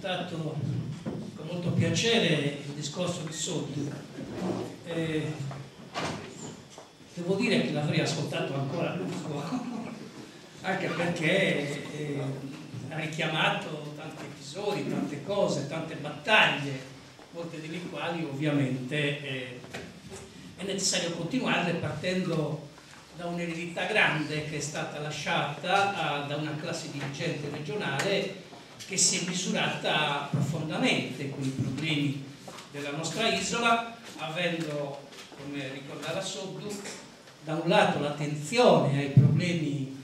ascoltato con molto piacere il discorso di Soddu. Devo dire che l'avrei ascoltato ancora a lungo, anche perché ha richiamato tanti episodi, tante cose, tante battaglie, molte delle quali ovviamente è necessario continuarle partendo da un'eredità grande che è stata lasciata da una classe dirigente regionale che si è misurata profondamente con i problemi della nostra isola, avendo, come ricordava Soddu, da un lato l'attenzione ai problemi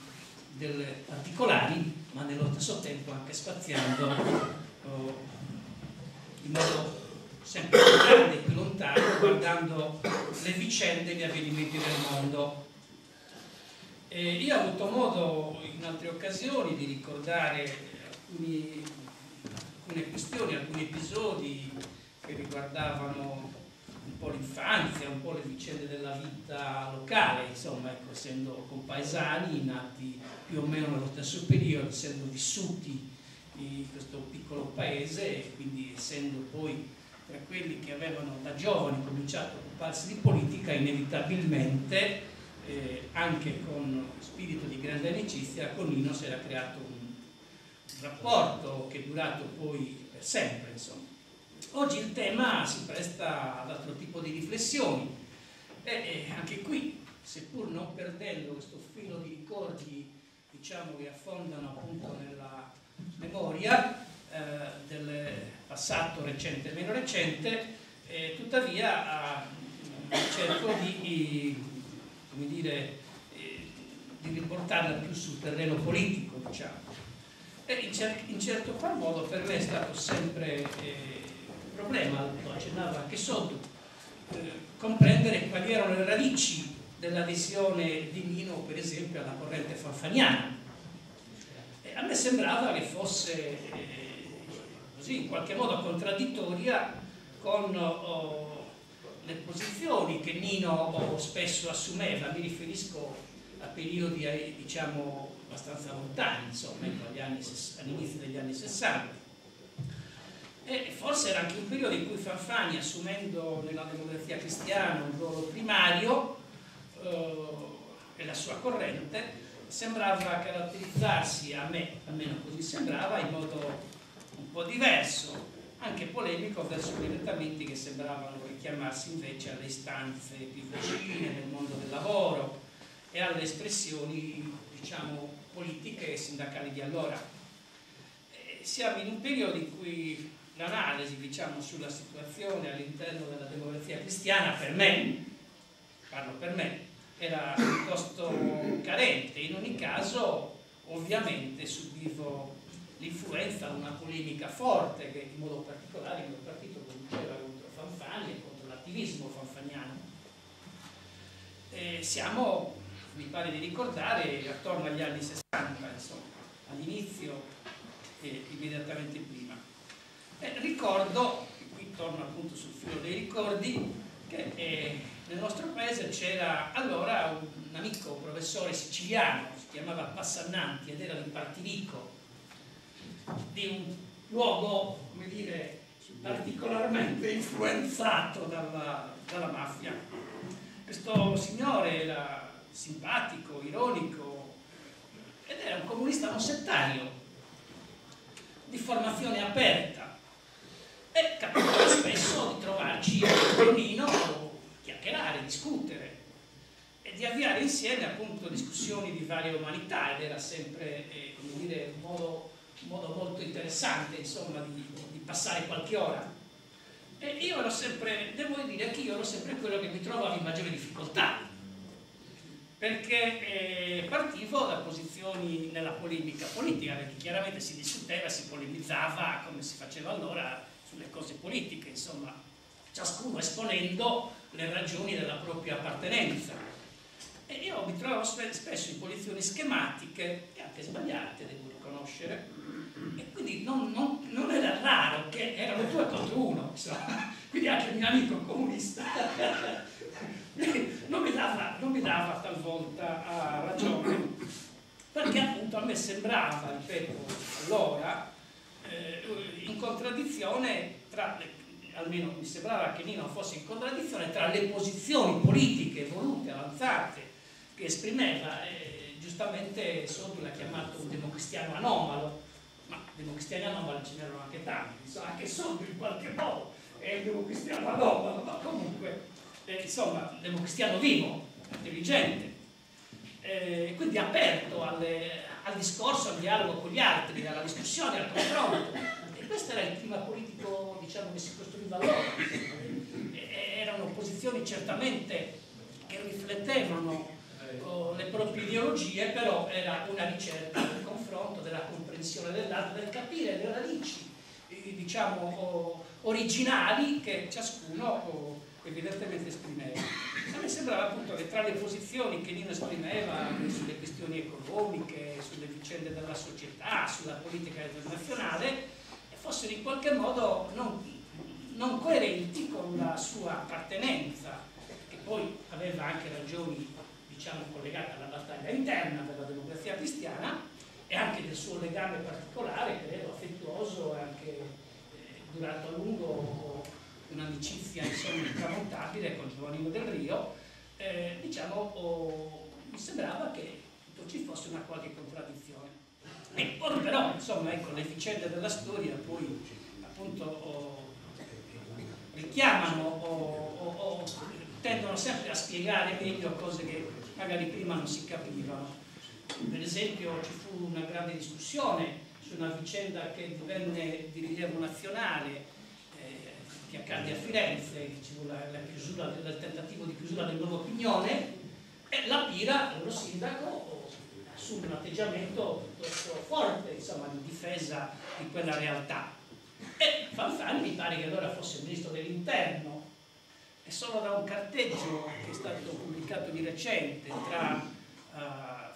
particolari, ma nello stesso tempo anche spaziando in modo sempre più grande e più lontano, guardando le vicende e gli avvenimenti del mondo. Io ho avuto modo in altre occasioni di ricordare alcune questioni, alcuni episodi che riguardavano un po' l'infanzia, un po' le vicende della vita locale, insomma, ecco, essendo compaesani, nati più o meno nello stesso periodo, essendo vissuti in questo piccolo paese e quindi essendo poi tra quelli che avevano da giovani cominciato a occuparsi di politica, inevitabilmente anche con spirito di grande amicizia con Nino si era creato un rapporto che è durato poi per sempre, insomma. Oggi il tema si presta ad altro tipo di riflessioni e anche qui, seppur non perdendo questo filo di ricordi, diciamo, che affondano appunto nella memoria del passato recente e meno recente, tuttavia cerco di come dire, di riportarla più sul terreno politico, diciamo. E in certo qual modo per me è stato sempre un problema, lo accennava anche Soddu, comprendere quali erano le radici dell'adesione di Nino, per esempio, alla corrente fanfaniana. E a me sembrava che fosse così, in qualche modo contraddittoria con le posizioni che Nino spesso assumeva. Mi riferisco a periodi, diciamo, abbastanza lontani, insomma, all'inizio degli anni 60. E forse era anche un periodo in cui Fanfani, assumendo nella Democrazia Cristiana un ruolo primario, e la sua corrente, sembrava caratterizzarsi, a me almeno così sembrava, in modo un po' diverso, anche polemico, verso quegli orientamenti che sembravano richiamarsi invece alle istanze più vicine del mondo del lavoro e alle espressioni, diciamo, politiche e sindacali di allora. Siamo in un periodo in cui l'analisi, diciamo, sulla situazione all'interno della Democrazia Cristiana, per me, parlo per me, era piuttosto carente. In ogni caso, ovviamente, subivo l'influenza di una polemica forte che in modo particolare il mio partito conduceva contro Fanfani e contro l'attivismo fanfaniano. Siamo, mi pare di ricordare, attorno agli anni 60, insomma, all'inizio e immediatamente prima. Ricordo, e qui torno appunto sul filo dei ricordi, che nel nostro paese c'era allora un amico, un professore siciliano, si chiamava Passannanti ed era di Partinico, di un luogo, come dire, particolarmente influenzato dalla mafia. Questo signore era simpatico, ironico ed era un comunista non settario, di formazione aperta, e capitava spesso di trovarci a Nino, chiacchierare, discutere e di avviare insieme appunto discussioni di varie umanità, ed era sempre, come dire, un modo molto interessante, insomma, di passare qualche ora. E io ero sempre, devo dire che io ero sempre quello che mi trovava in maggiore difficoltà, perché partivo da posizioni nella polemica politica, perché chiaramente si discuteva, si polemizzava come si faceva allora sulle cose politiche, insomma, ciascuno esponendo le ragioni della propria appartenenza. E io mi trovavo spesso in posizioni schematiche e anche sbagliate, devo riconoscere, e quindi non era raro che erano 2 contro 1, insomma. Quindi anche il mio amico comunista non mi dava talvolta ragione, perché appunto a me sembrava, ripeto, allora, in contraddizione tra almeno mi sembrava che Nino fosse in contraddizione tra le posizioni politiche volute, avanzate, che esprimeva. Giustamente Sodri l'ha chiamato un democristiano anomalo, ma democristiani anomali ce n'erano anche tanti, insomma, anche Sodri in qualche modo è un democristiano anomalo, ma comunque insomma un democristiano vivo, intelligente, quindi aperto al discorso, al dialogo con gli altri, alla discussione, al confronto. E questo era il clima politico, diciamo, che si costruiva allora. Erano posizioni certamente che riflettevano le proprie ideologie, però era una ricerca del confronto, della comprensione dell'altro, del capire le radici, diciamo, originali che ciascuno evidentemente esprimeva. A me sembrava appunto che tra le posizioni che Nino esprimeva sulle questioni economiche, sulle vicende della società, sulla politica internazionale, fossero in qualche modo non coerenti con la sua appartenenza, che poi aveva anche ragioni, diciamo, collegate alla battaglia interna della democrazia cristiana e anche del suo legame particolare, credo, affettuoso, anche durato a lungo, un'amicizia insomma intramontabile con Geronimo del Rio. Diciamo, mi sembrava che ci fosse una qualche contraddizione. E poi però, insomma, ecco, le vicende della storia poi appunto richiamano o tendono sempre a spiegare meglio cose che magari prima non si capivano. Per esempio ci fu una grande discussione su una vicenda che divenne di rilievo nazionale, che accadde a Firenze, che ci fu la chiusura del tentativo di chiusura del Nuovo Pignone, e la Pira, lo sindaco, assume un atteggiamento piuttosto forte, insomma, di difesa di quella realtà. E Fanfani mi pare che allora fosse il ministro dell'Interno, e solo da un carteggio che è stato pubblicato di recente tra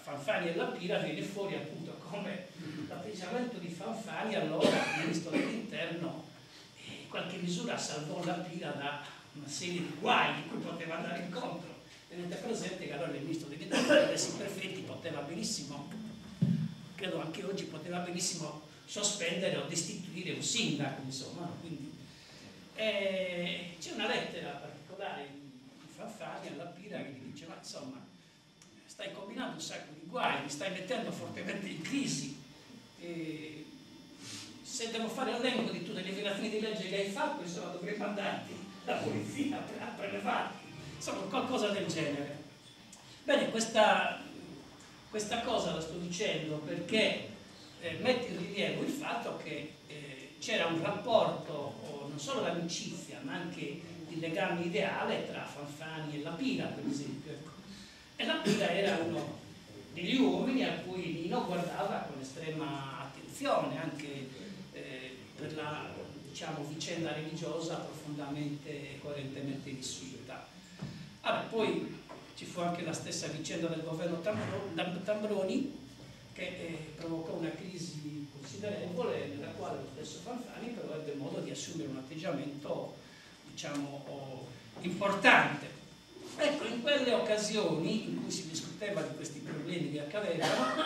Fanfani e la Pira viene fuori appunto come l'atteggiamento di Fanfani, allora ministro dell'Interno, in qualche misura salvò la Pira da una serie di guai in cui poteva andare incontro. Tenete presente che allora il ministro dell'Interno, Alessi Perfetti, poteva benissimo, credo anche oggi, poteva benissimo sospendere o destituire un sindaco, insomma. Quindi c'è una lettera particolare di Fanfani alla Pira che gli dice: ma insomma, stai combinando un sacco di guai, mi stai mettendo fortemente in crisi, se devo fare l'elenco di tutte le violazioni di legge che hai fatto, insomma, dovrei mandarti la polizia a prelevarti, insomma, qualcosa del genere. Bene, questa cosa la sto dicendo perché mette in rilievo il fatto che c'era un rapporto non solo d'amicizia ma anche di legame ideale tra Fanfani e la Pira, per esempio. E la Pira era uno degli uomini a cui Nino guardava con estrema attenzione, anche per la, diciamo, vicenda religiosa profondamente e coerentemente vissuta. Poi ci fu anche la stessa vicenda del governo Tambroni, che provocò una crisi considerevole, nella quale lo stesso Fanfani però ebbe modo di assumere un atteggiamento, diciamo, importante. Ecco, in quelle occasioni in cui si discuteva di questi problemi che accadevano,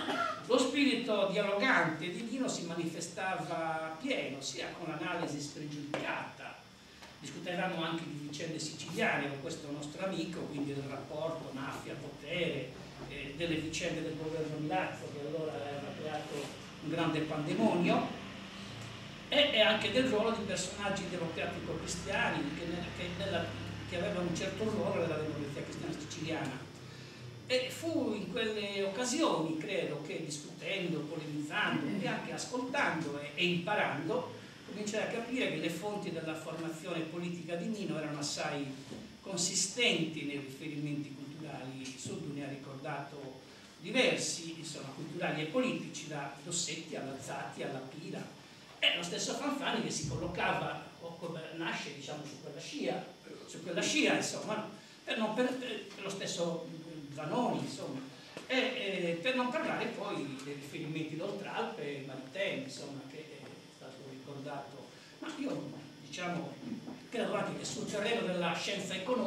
lo spirito dialogante di Nino si manifestava pieno, sia con l'analisi spregiudicata. Discutevamo anche di vicende siciliane con questo nostro amico, quindi del rapporto mafia-potere, delle vicende del governo Milazzo, che allora aveva creato un grande pandemonio, e anche del ruolo di personaggi democratico-cristiani che avevano un certo ruolo nella democrazia cristiana siciliana. E fu in quelle occasioni, credo, che discutendo, polemizzando e anche ascoltando e imparando, cominciai a capire che le fonti della formazione politica di Nino erano assai consistenti nei riferimenti culturali. Sodri ne ha ricordato diversi, insomma, culturali e politici, da Dossetti alla Zatti alla Pira, e lo stesso Fanfani che si collocava, nasce, diciamo, su quella scia, insomma, per lo stesso Vanoni, insomma, e per non parlare poi dei riferimenti d'Oltralpe, Maritain, insomma, che è stato ricordato. Ma io, diciamo, credo anche che sul terreno della scienza economica